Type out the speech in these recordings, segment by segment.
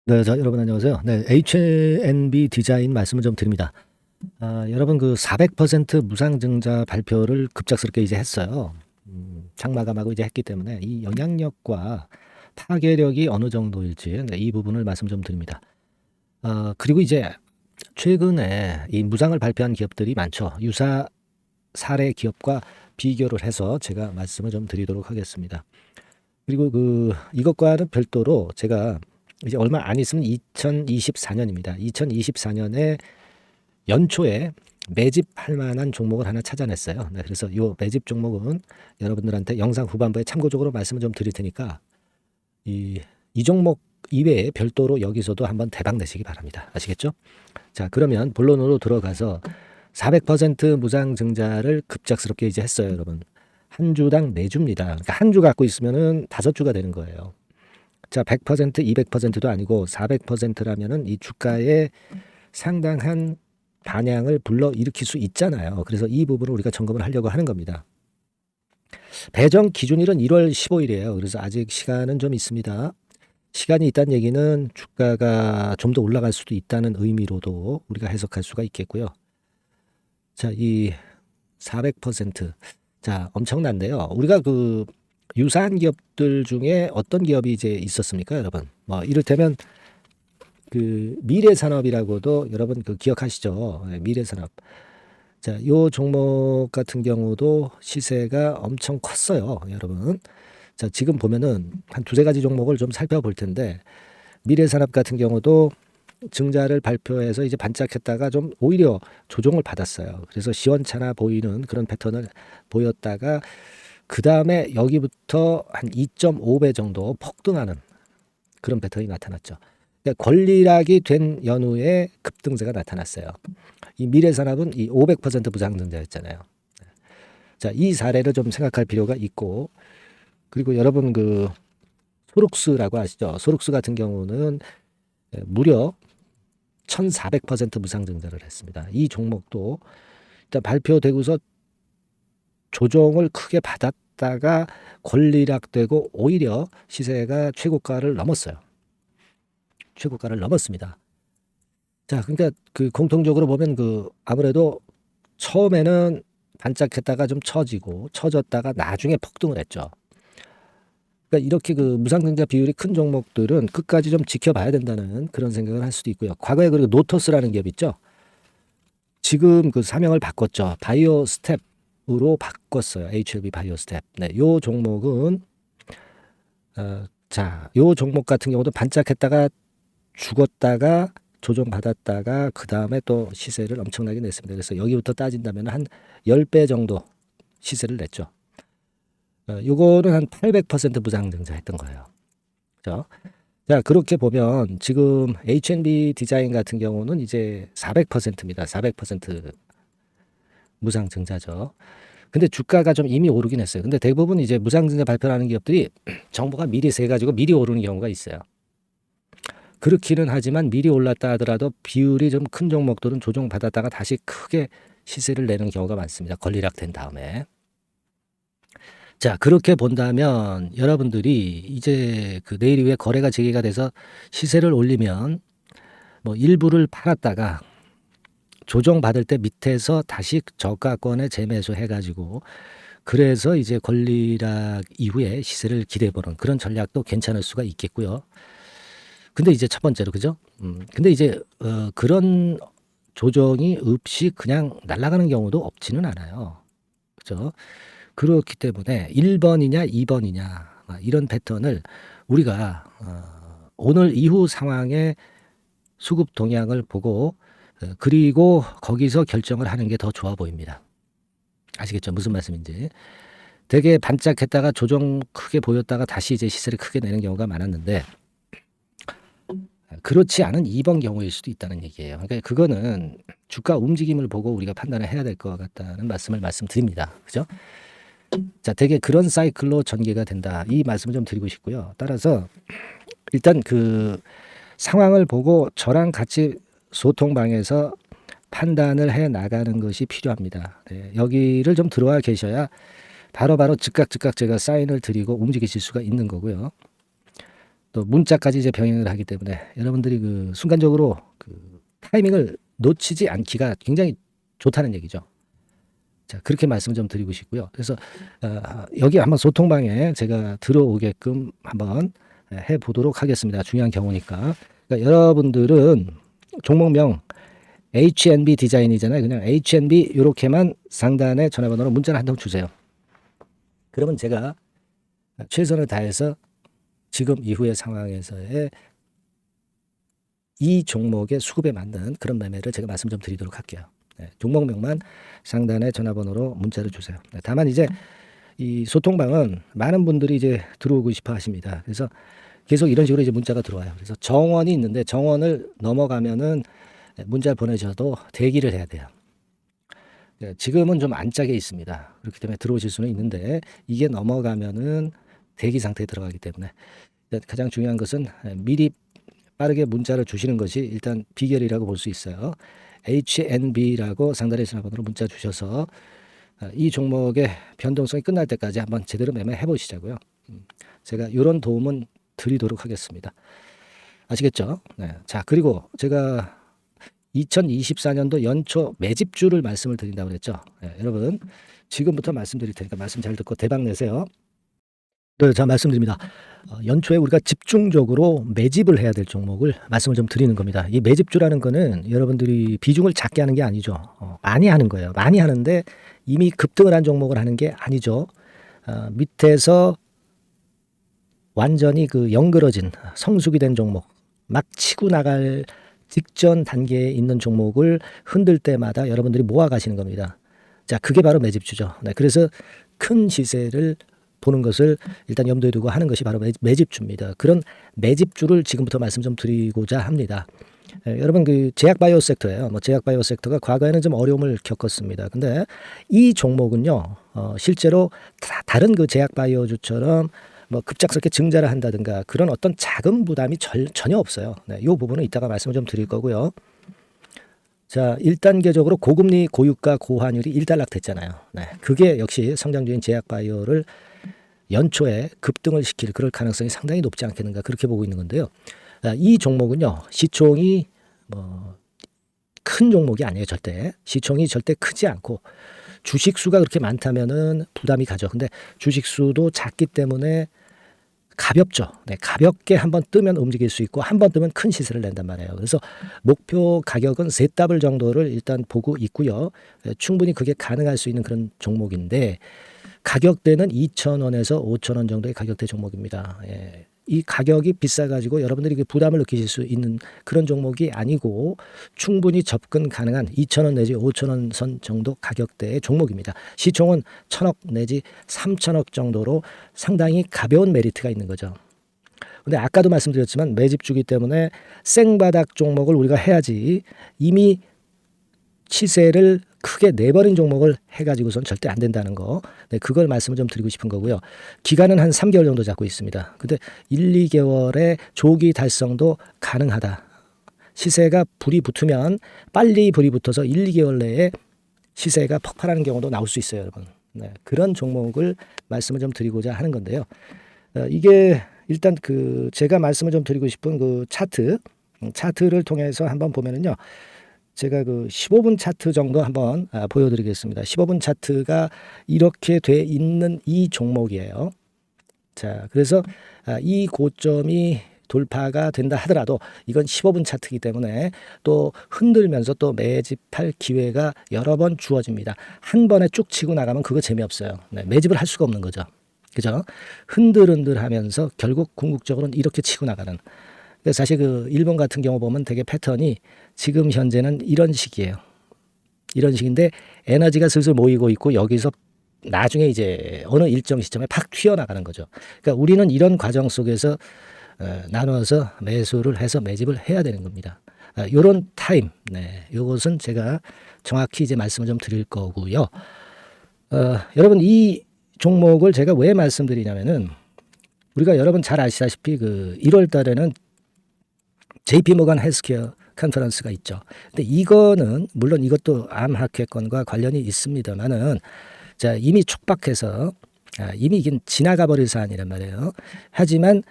네. 여러분 안녕하세요. 네. H&B 디자인 말씀을 좀 드립니다. 여러분 그 400% 무상증자 발표를 급작스럽게 이제 했어요. 장마감하고 이제 했기 때문에 이 영향력과 파괴력이 어느 정도일지 이 부분을 말씀 좀 드립니다. 그리고 이제 최근에 이 무상을 발표한 기업들이 많죠. 유사 사례 기업과 비교를 해서 제가 말씀을 좀 드리도록 하겠습니다. 그리고 이것과는 별도로 제가 이제 얼마 안 있으면 2024년입니다. 2024년에 연초에 매집할 만한 종목을 하나 찾아냈어요. 네, 그래서 이 매집 종목은 여러분들한테 영상 후반부에 참고적으로 말씀을 좀 드릴 테니까 이 종목 이외에 별도로 여기서도 한번 대박 내시기 바랍니다. 아시겠죠? 자, 그러면 본론으로 들어가서 400% 무상 증자를 급작스럽게 이제 했어요, 여러분. 한 주당 4주입니다. 그러니까 한 주 갖고 있으면은 5주가 되는 거예요. 자, 100%, 200%도 아니고 400%라면은 이 주가에 상당한 반향을 불러일으킬 수 있잖아요. 그래서 이 부분을 우리가 점검을 하려고 하는 겁니다. 배정 기준일은 1월 15일이에요. 그래서 아직 시간은 좀 있습니다. 시간이 있다는 얘기는 주가가 좀 더 올라갈 수도 있다는 의미로도 우리가 해석할 수가 있겠고요. 자, 이 400%. 자, 엄청난데요. 우리가 유사한 기업들 중에 어떤 기업이 이제 있었습니까, 여러분? 뭐 이를테면 미래산업이라고도 여러분 기억하시죠? 네, 미래산업. 자, 요 종목 같은 경우도 시세가 엄청 컸어요, 여러분. 자, 지금 보면은 한 두세 가지 종목을 좀 살펴볼 텐데 미래산업 같은 경우도 증자를 발표해서 이제 반짝했다가 좀 오히려 조정을 받았어요. 그래서 시원찮아 보이는 그런 패턴을 보였다가 그 다음에 여기부터 한 2.5배 정도 폭등하는 그런 패턴이 나타났죠. 그러니까 권리락이 된 연후에 급등세가 나타났어요. 이 미래산업은 이 500% 부상증자였잖아요. 자, 이 사례를 좀 생각할 필요가 있고, 그리고 여러분 소룩스라고 아시죠? 소룩스 같은 경우는 무려 1400% 무상증자를 했습니다. 이 종목도 일단 발표되고서 조정을 크게 받았다가 권리락되고 오히려 시세가 최고가를 넘었어요. 최고가를 넘었습니다. 자, 그러니까 공통적으로 보면 아무래도 처음에는 반짝했다가 좀 처졌다가 나중에 폭등을 했죠. 그러니까 이렇게 무상증자 비율이 큰 종목들은 끝까지 좀 지켜봐야 된다는 그런 생각을 할 수도 있고요. 과거에 그리고 노토스라는 기업 있죠. 지금 사명을 바꿨죠. 바이오 스텝으로 바꿨어요. HLB 바이오 스텝. 네, 요 종목은 요 종목 같은 경우도 반짝했다가 죽었다가 조정받았다가 그 다음에 또 시세를 엄청나게 냈습니다. 그래서 여기부터 따진다면 한 10배 정도 시세를 냈죠. 요거는 한 800% 무상증자 했던 거예요. 그죠? 자, 그렇게 보면 지금 H&B 디자인 같은 경우는 이제 400%입니다. 400% 무상증자죠. 근데 주가가 좀 이미 오르긴 했어요. 근데 대부분 이제 무상증자 발표하는 기업들이 정보가 미리 세가지고 미리 오르는 경우가 있어요. 그렇기는 하지만 미리 올랐다 하더라도 비율이 좀 큰 종목들은 조정받았다가 다시 크게 시세를 내는 경우가 많습니다. 권리락 된 다음에. 자, 그렇게 본다면 여러분들이 이제 내일 이후에 거래가 재개가 돼서 시세를 올리면 뭐 일부를 팔았다가 조정받을 때 밑에서 다시 저가권에 재매수 해가지고 그래서 이제 권리락 이후에 시세를 기대해보는 그런 전략도 괜찮을 수가 있겠고요. 근데 이제 첫 번째로 그죠? 근데 이제 그런 조정이 없이 그냥 날아가는 경우도 없지는 않아요. 그죠? 그렇기 때문에 1번이냐 2번이냐 이런 패턴을 우리가 오늘 이후 상황의 수급 동향을 보고 그리고 거기서 결정을 하는 게 더 좋아 보입니다. 아시겠죠? 무슨 말씀인지. 되게 반짝했다가 조정 크게 보였다가 다시 이제 시세를 크게 내는 경우가 많았는데 그렇지 않은 2번 경우일 수도 있다는 얘기예요. 그러니까 그거는 주가 움직임을 보고 우리가 판단을 해야 될 것 같다는 말씀드립니다. 그죠? 자, 되게 그런 사이클로 전개가 된다. 이 말씀을 좀 드리고 싶고요. 따라서 일단 상황을 보고 저랑 같이 소통방에서 판단을 해 나가는 것이 필요합니다. 네, 여기를 좀 들어와 계셔야 바로바로 즉각 제가 사인을 드리고 움직이실 수가 있는 거고요. 또 문자까지 이제 병행을 하기 때문에 여러분들이 그 순간적으로 그 타이밍을 놓치지 않기가 굉장히 좋다는 얘기죠. 자, 그렇게 말씀 좀 드리고 싶고요. 그래서 여기 한번 소통방에 제가 들어오게끔 한번 해 보도록 하겠습니다. 중요한 경우니까. 그러니까 여러분들은 종목명 HNB 디자인이잖아요. 그냥 HNB 이렇게만 상단에 전화번호로 문자를 한 통 주세요. 그러면 제가 최선을 다해서 지금 이후의 상황에서의 이 종목의 수급에 맞는 그런 매매를 제가 말씀 좀 드리도록 할게요. 네, 종목명만 상단에 전화번호로 문자를 주세요. 네, 다만 이제 이 소통방은 많은 분들이 이제 들어오고 싶어 하십니다. 그래서 계속 이런 식으로 이제 문자가 들어와요. 그래서 정원이 있는데 정원을 넘어가면은 문자를 보내셔도 대기를 해야 돼요. 네, 지금은 좀 안짝에 있습니다. 그렇기 때문에 들어오실 수는 있는데 이게 넘어가면은 대기 상태에 들어가기 때문에 가장 중요한 것은 미리 빠르게 문자를 주시는 것이 일단 비결이라고 볼 수 있어요. HNB라고 상단에 전화번호로 문자 주셔서 이 종목의 변동성이 끝날 때까지 한번 제대로 매매해 보시자고요. 제가 이런 도움은 드리도록 하겠습니다. 아시겠죠? 네. 자, 그리고 제가 2024년도 연초 매집주를 말씀을 드린다고 그랬죠. 네, 여러분 지금부터 말씀드릴 테니까 말씀 잘 듣고 대박 내세요. 네, 자, 말씀드립니다. 연초에 우리가 집중적으로 매집을 해야 될 종목을 말씀을 좀 드리는 겁니다. 이 매집주라는 거는 여러분들이 비중을 작게 하는 게 아니죠. 많이 하는 거예요. 많이 하는데 이미 급등을 한 종목을 하는 게 아니죠. 밑에서 완전히 그 영그러진 성숙이 된 종목, 막 치고 나갈 직전 단계에 있는 종목을 흔들 때마다 여러분들이 모아 가시는 겁니다. 자, 그게 바로 매집주죠. 네, 그래서 큰 시세를 보는 것을 일단 염두에 두고 하는 것이 바로 매집주입니다. 그런 매집주를 지금부터 말씀 좀 드리고자 합니다. 여러분 그 제약바이오 섹터예요. 제약바이오 섹터가 과거에는 좀 어려움을 겪었습니다. 근데 이 종목은요, 실제로 다른 그 제약바이오주처럼 급작스럽게 증자를 한다든가 그런 어떤 자금 부담이 전혀 없어요. 네, 이 부분은 이따가 말씀을 좀 드릴 거고요. 자, 1단계적으로 고금리, 고유가, 고환율이 일단락됐잖아요. 네, 그게 역시 성장주인 제약바이오를 연초에 급등을 시킬 그럴 가능성이 상당히 높지 않겠는가 그렇게 보고 있는 건데요. 이 종목은요, 시총이 큰 종목이 아니에요. 절대 시총이 절대 크지 않고 주식 수가 그렇게 많다면은 부담이 가죠. 근데 주식 수도 작기 때문에 가볍죠. 네, 가볍게 한번 뜨면 움직일 수 있고 한번 뜨면 큰 시세를 낸단 말이에요. 그래서 목표 가격은 세 더블 정도를 일단 보고 있고요. 충분히 그게 가능할 수 있는 그런 종목인데 가격대는 2,000원에서 5,000원 정도의 가격대 종목입니다. 예. 이 가격이 비싸가지고 여러분들이 그 부담을 느끼실 수 있는 그런 종목이 아니고 충분히 접근 가능한 2,000원 내지 5,000원 선 정도 가격대의 종목입니다. 시총은 1,000억 내지 3,000억 정도로 상당히 가벼운 메리트가 있는 거죠. 근데 아까도 말씀드렸지만 매집주기 때문에 생바닥 종목을 우리가 해야지 이미 시세를 크게 내버린 종목을 해가지고선 절대 안 된다는 거. 네, 그걸 말씀을 좀 드리고 싶은 거고요. 기간은 한 3개월 정도 잡고 있습니다. 근데 1, 2개월의 조기 달성도 가능하다. 시세가 불이 붙으면 빨리 불이 붙어서 1, 2개월 내에 시세가 폭발하는 경우도 나올 수 있어요, 여러분. 네, 그런 종목을 말씀을 좀 드리고자 하는 건데요. 이게 일단 그 제가 말씀을 좀 드리고 싶은 그 차트를 통해서 한번 보면은요. 제가 그 15분 차트 정도 한번 보여드리겠습니다. 15분 차트가 이렇게 돼 있는 이 종목이에요. 자, 그래서 이 고점이 돌파가 된다 하더라도 이건 15분 차트이기 때문에 또 흔들면서 또 매집할 기회가 여러 번 주어집니다. 한 번에 쭉 치고 나가면 그거 재미없어요. 네, 매집을 할 수가 없는 거죠. 그죠? 흔들흔들하면서 결국 궁극적으로는 이렇게 치고 나가는. 사실 그 일본 같은 경우 보면 되게 패턴이 지금 현재는 이런 식이에요. 이런 식인데 에너지가 슬슬 모이고 있고 여기서 나중에 이제 어느 일정 시점에 팍 튀어나가는 거죠. 그러니까 우리는 이런 과정 속에서 나눠서 매수를 해서 매집을 해야 되는 겁니다. 요런 타임, 네, 요것은 제가 정확히 이제 말씀을 좀 드릴 거고요. 여러분 이 종목을 제가 왜 말씀드리냐면은 우리가 여러분 잘 아시다시피 그 1월 달에는 JP 모간 헬스케어 컨퍼런스가 있죠. 근데 이거는 물론 이것도 암 학회권과 관련이 있습니다만은 자, 이미 촉박해서 이미 이게 지나가 버릴 사안이란 말이에요. 하지만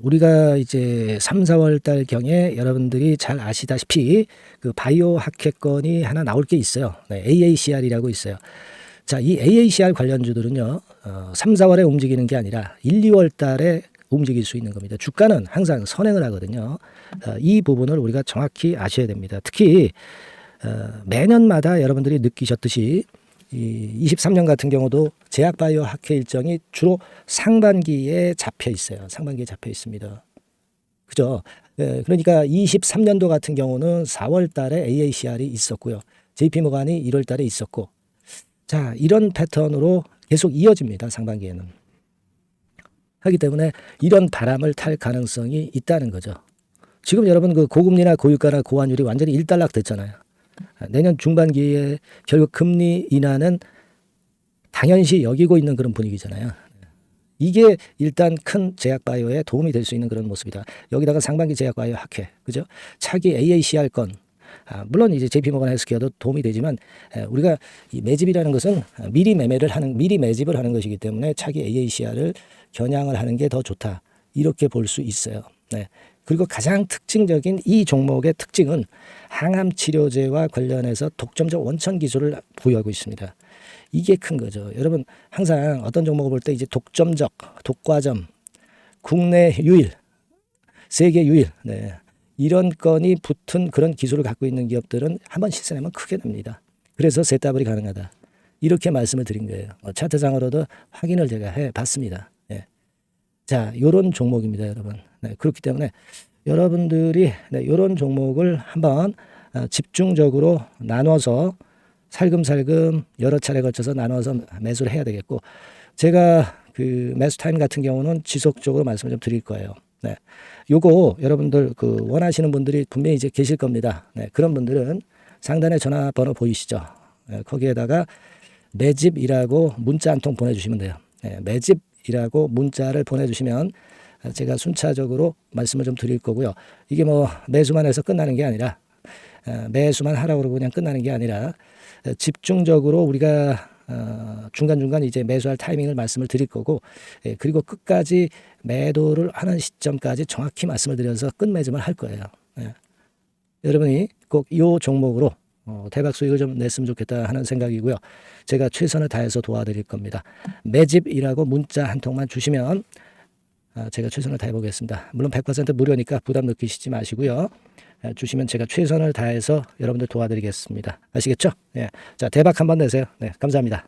우리가 이제 3, 4월 달 경에 여러분들이 잘 아시다시피 그 바이오 하켓건이 하나 나올 게 있어요. 네, AACR이라고 있어요. 자, 이 AACR 관련주들은요, 3, 4월에 움직이는 게 아니라 1, 2월 달에 움직일 수 있는 겁니다. 주가는 항상 선행을 하거든요. 이 부분을 우리가 정확히 아셔야 됩니다. 특히 매년마다 여러분들이 느끼셨듯이 이 23년 같은 경우도 제약바이오 학회 일정이 주로 상반기에 잡혀 있어요. 상반기에 잡혀 있습니다. 그죠? 그러니까 23년도 같은 경우는 4월 달에 AACR이 있었고요. JP모간이 1월 달에 있었고, 자, 이런 패턴으로 계속 이어집니다. 상반기에는. 하기 때문에 이런 바람을 탈 가능성이 있다는 거죠. 지금 여러분 그 고금리나 고유가나 고환율이 완전히 일단락 됐잖아요. 내년 중반기에 결국 금리 인하는 당연시 여기고 있는 그런 분위기잖아요. 이게 일단 큰 제약바이오에 도움이 될 수 있는 그런 모습이다. 여기다가 상반기 제약바이오 학회, 그죠? 차기 AACR 건, 물론 이제 JP모건 헬스케어도 도움이 되지만 우리가 이 매집이라는 것은 미리 매집을 하는 것이기 때문에 차기 AACR을 겨냥을 하는 게 더 좋다. 이렇게 볼 수 있어요. 네. 그리고 가장 특징적인 이 종목의 특징은 항암 치료제와 관련해서 독점적 원천 기술을 보유하고 있습니다. 이게 큰 거죠. 여러분 항상 어떤 종목을 볼 때 이제 독점적, 독과점, 국내 유일, 세계 유일, 네. 이런 건이 붙은 그런 기술을 갖고 있는 기업들은 한번 실현하면 크게 납니다. 그래서 세더블이 가능하다. 이렇게 말씀을 드린 거예요. 차트상으로도 확인을 제가 해봤습니다. 네. 자, 요런 종목입니다, 여러분. 네, 그렇기 때문에 여러분들이 이런 종목을 한번 집중적으로 나눠서 살금살금 여러 차례 거쳐서 나눠서 매수를 해야 되겠고, 제가 그 매수 타임 같은 경우는 지속적으로 말씀을 좀 드릴 거예요. 네, 요거 여러분들 그 원하시는 분들이 분명히 이제 계실 겁니다. 네, 그런 분들은 상단에 전화번호 보이시죠? 네, 거기에다가 매집이라고 문자 한 통 보내주시면 돼요. 네, 매집이라고 문자를 보내주시면 제가 순차적으로 말씀을 좀 드릴 거고요. 이게 뭐 매수만 해서 끝나는 게 아니라 매수만 하라고 그러고 그냥 끝나는 게 아니라 집중적으로 우리가 중간중간 이제 매수할 타이밍을 말씀을 드릴 거고, 그리고 끝까지 매도를 하는 시점까지 정확히 말씀을 드려서 끝매집을 할 거예요. 여러분이 꼭 이 종목으로 대박 수익을 좀 냈으면 좋겠다 하는 생각이고요. 제가 최선을 다해서 도와드릴 겁니다. 매집이라고 문자 한 통만 주시면 제가 최선을 다해 보겠습니다. 물론 100% 무료니까 부담 느끼시지 마시고요. 주시면 제가 최선을 다해서 여러분들 도와드리겠습니다. 아시겠죠? 예. 자, 대박 한번 내세요. 네, 감사합니다.